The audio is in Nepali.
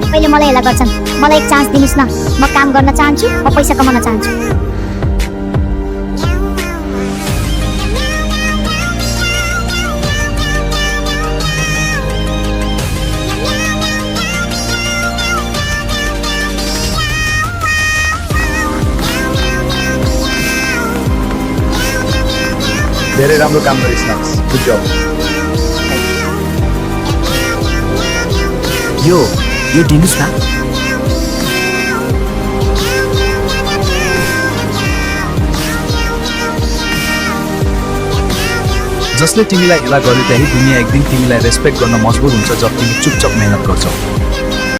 सबैले मलाई हेला गर्छन्। मलाई एक चान्स दिनुस् न। म काम गर्न चाहन्छु, म पैसा कमाउन चाहन्छु। धेरै राम्रो काम गरिस् नक्स। गुड जब। यो दिनुस् न। जसले तिमीलाई हेला गर्यो त्यही दुनिया एक दिन तिमीलाई रेस्पेक्ट गर्न मजबुर हुन्छ जब तिमी चुपचाप मेहनत गर्छौ।